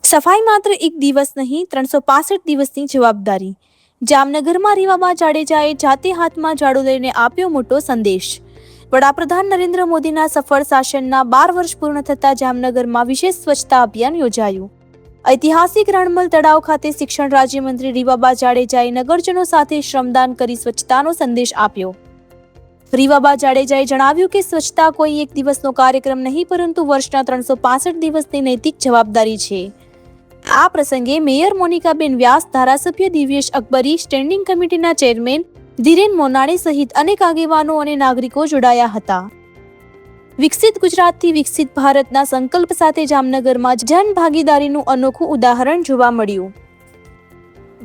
સફાઈ માત્ર એક દિવસ નહીં 365 દિવસની જવાબદારી. જામનગરમાં રીવાબા જાડેજાએ જાતે હાથમાં ઝાડુ લઈને આપ્યો મોટો સંદેશ. વડાપ્રધાન નરેન્દ્ર મોદીના સફળ શાસનના 12 વર્ષ પૂર્ણ થતા જામનગરમાં વિશેષ સ્વચ્છતા અભિયાન યોજાયું. ઐતિહાસિક રણમલ તળાવ ખાતે શિક્ષણ રાજ્યમંત્રી રીવાબા જાડેજાએ નગરજનો સાથે શ્રમદાન કરી સ્વચ્છતાનો સંદેશ આપ્યો. રીવાબા જાડેજાએ જણાવ્યું કે સ્વચ્છતા કોઈ એક દિવસનો કાર્યક્રમ નહીં પરંતુ વર્ષના 365 દિવસની નૈતિક જવાબદારી છે. આ પ્રસંગે મેયર મોનિકાબેન વ્યાસ, ધારાસભ્ય દિવ્યેશ અકબરી, સ્ટેન્ડિંગ કમિટીના ચેરમેન ધીરેન મોનાણી સહિત અનેક આગેવાનો અને નાગરિકો જોડાયા હતા. વિકસિત ગુજરાતથી વિકસિત ભારતના સંકલ્પ સાથે જામનગરમાં જન ભાગીદારીનું અનોખું ઉદાહરણ જોવા મળ્યું.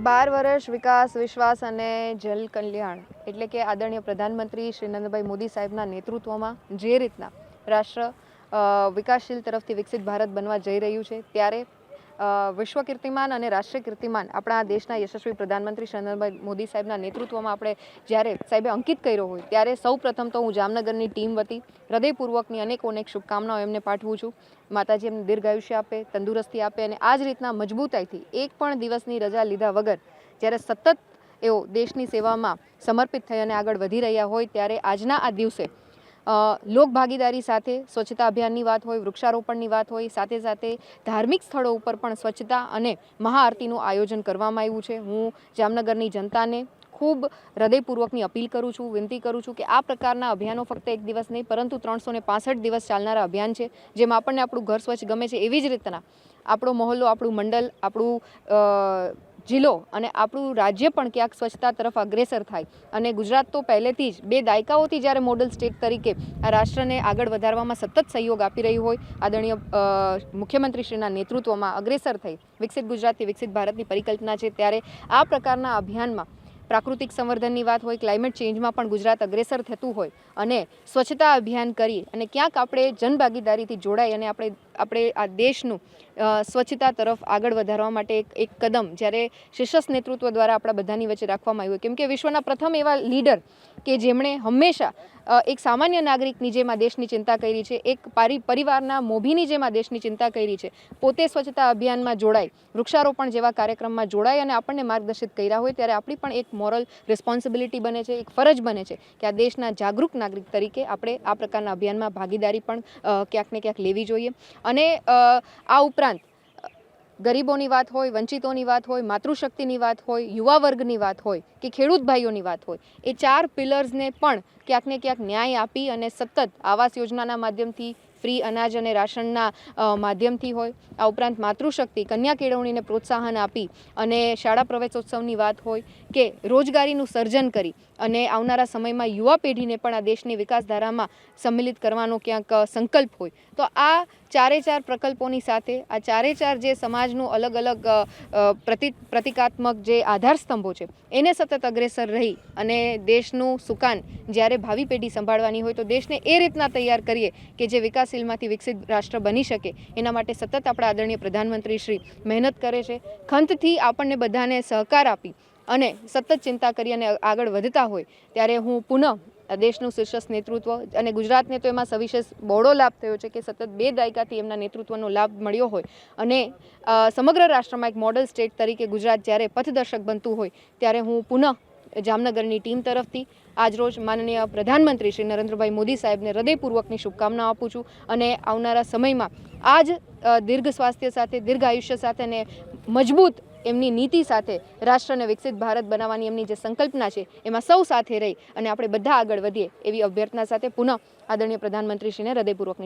12 વર્ષ વિકાસ, વિશ્વાસ અને જલ કલ્યાણ એટલે કે આદરણીય પ્રધાનમંત્રી શ્રી નરેન્દ્રભાઈ મોદી સાહેબના નેતૃત્વમાં જે રીતના રાષ્ટ્ર વિકાસશીલ તરફથી વિકસિત ભારત બનવા જઈ રહ્યું છે, ત્યારે વિશ્વ કીર્તિમાન અને રાષ્ટ્રીય કીર્તિમાન આપણા દેશના યશસ્વી પ્રધાનમંત્રી શ્રી નરેન્દ્રભાઈ મોદી સાહેબના નેતૃત્વમાં આપણે જ્યારે સાહેબે અંકિત કર્યો હોય, ત્યારે સૌ પ્રથમ તો હું જામનગરની ટીમ વતી હૃદયપૂર્વકની અનેક શુભકામનાઓ એમને પાઠવું છું. માતાજી એમને દીર્ઘાયુષ્ય આપે, તંદુરસ્તી આપે અને આ જ રીતના મજબૂતાઈથી એક પણ દિવસની રજા લીધા વગર જ્યારે સતત એઓ દેશની સેવામાં સમર્પિત થઈ અને આગળ વધી રહ્યા હોય, ત્યારે આજના આ દિવસે લોકભાગીદારી સાથે સ્વચ્છતા અભિયાનની વાત હોય, વૃક્ષારોપણની વાત હોય, સાથે સાથે ધાર્મિક સ્થળો ઉપર પણ સ્વચ્છતા અને મહાઆરતીનું આયોજન કરવામાં આવ્યું છે. હું જામનગરની જનતાને ખૂબ હૃદયપૂર્વકની અપીલ કરું છું, વિનંતી કરું છું કે આ પ્રકારના અભિયાનો ફક્ત એક દિવસ નહીં પરંતુ 365 દિવસ ચાલનારા અભિયાન છે. જેમાં આપણને આપણું ઘર સ્વચ્છ ગમે છે, એવી જ રીતના આપણો મહોલ્લો, આપણું મંડળ, આપણું જિલ્લો અને આપણું રાજ્ય પણ ક્યાંક સ્વચ્છતા તરફ અગ્રેસર થાય. અને ગુજરાત તો પહેલેથી જ 2 દાયકાઓથી જ્યારે મોડલ સ્ટેટ તરીકે આ રાષ્ટ્રને આગળ વધારવામાં સતત સહયોગ આપી રહ્યું હોય, આદરણીય મુખ્યમંત્રીશ્રીના નેતૃત્વમાં અગ્રેસર થઈ વિકસિત ગુજરાતથી વિકસિત ભારતની પરિકલ્પના છે, ત્યારે આ પ્રકારના અભિયાનમાં પ્રાકૃતિક સંવર્ધનની વાત હોય, ક્લાઇમેટ ચેન્જમાં પણ ગુજરાત અગ્રેસર થતું હોય અને સ્વચ્છતા અભિયાન કરી અને ક્યાંક આપણે જનભાગીદારીથી જોડાઈ અને આપણે આ દેશનું સ્વચ્છતા તરફ આગળ વધારવા માટે એક કદમ જ્યારે શીર્ષસ્થ નેતૃત્વ દ્વારા આપણા બધાની વચ્ચે રાખવામાં આવ્યું. કેમ કે વિશ્વના પ્રથમ એવા લીડર કે જેમણે હંમેશા એક સામાન્ય નાગરિકની જેમ આ દેશની ચિંતા કરી છે, એક પરિવારના મોભીની જેમ આ દેશની ચિંતા કરી છે, પોતે સ્વચ્છતા અભિયાનમાં જોડાય, વૃક્ષારોપણ જેવા કાર્યક્રમમાં જોડાય અને આપણને માર્ગદર્શિત કર્યા હોય, ત્યારે આપણી પણ એક મોરલ રિસ્પોન્સિબિલિટી બને છે, એક ફરજ બને છે કે આ દેશના જાગૃત નાગરિક તરીકે આપણે આ પ્રકારના અભિયાનમાં ભાગીદારી પણ ક્યાંક ને ક્યાંક લેવી જોઈએ. અને આ ઉપરાંત ગરીબોની વાત હોય, વંચિતોની વાત હોય, માતૃશક્તિની વાત હોય, યુવા વર્ગની વાત હોય કે ખેડૂત ભાઈઓની વાત હોય, એ 4 પિલર્સને પણ ક્યાંક ને ક્યાંક ન્યાય આપી અને સતત આવાસ યોજનાના માધ્યમથી, ફ્રી અનાજ અને રાશનના માધ્યમથી હોય, આ ઉપરાંત માતૃશક્તિ, કન્યા કેળવણીને પ્રોત્સાહન આપી અને શાળા પ્રવેશોત્સવની વાત હોય કે રોજગારીનું સર્જન કરી અને આવનારા સમયમાં યુવા પેઢીને પણ આ દેશની વિકાસધારામાં સંમિલિત કરવાનો ક્યાંક સંકલ્પ હોય, તો આ 4 પ્રકલ્પોની સાથે આ 4 જે સમાજનું અલગ અલગ પ્રતિકાત્મક જે આધારસ્તંભો છે, એને સતત અગ્રેસર રહી અને દેશનું સુકાન જ્યારે ભાવિ પેઢી સંભાળવાની હોય તો દેશને એ રીતના તૈયાર કરીએ કે જે વિકાસશીલમાંથી વિકસિત રાષ્ટ્ર બની શકે. એના માટે સતત આપણા આદરણીય પ્રધાનમંત્રી શ્રી મહેનત કરે છે. ખંતથી આપણને બધાને સહકાર આપી અને સતત ચિંતા કરી અને આગળ વધતા હોય, ત્યારે હું પુનઃ દેશનું શીર્ષસ્થ નેતૃત્વ અને ગુજરાતને તો એમાં સવિશેષ બહોળો લાભ થયો છે કે સતત 2 દાયકાથી એમના નેતૃત્વનો લાભ મળ્યો હોય અને સમગ્ર રાષ્ટ્રમાં એક મોડલ સ્ટેટ તરીકે ગુજરાત જ્યારે પથદર્શક બનતું હોય, ત્યારે હું પુનઃ જામનગરની ટીમ તરફથી આજરોજ માનનીય પ્રધાનમંત્રી શ્રી નરેન્દ્રભાઈ મોદી સાહેબને હૃદયપૂર્વકની શુભકામનાઓ આપું છું અને આવનારા સમયમાં આ જ દીર્ઘ સ્વાસ્થ્ય સાથે, દીર્ઘ આયુષ્ય સાથે અને મજબૂત એમની નીતિ સાથે રાષ્ટ્રને વિકસિત ભારત બનાવવાની એમની જે સંકલ્પના છે, એમાં સૌ સાથે રહી અને આપણે બધા આગળ વધીએ એવી અભ્યર્થના સાથે પુનઃ આદરણીય પ્રધાનમંત્રીશ્રીને હૃદયપૂર્વકની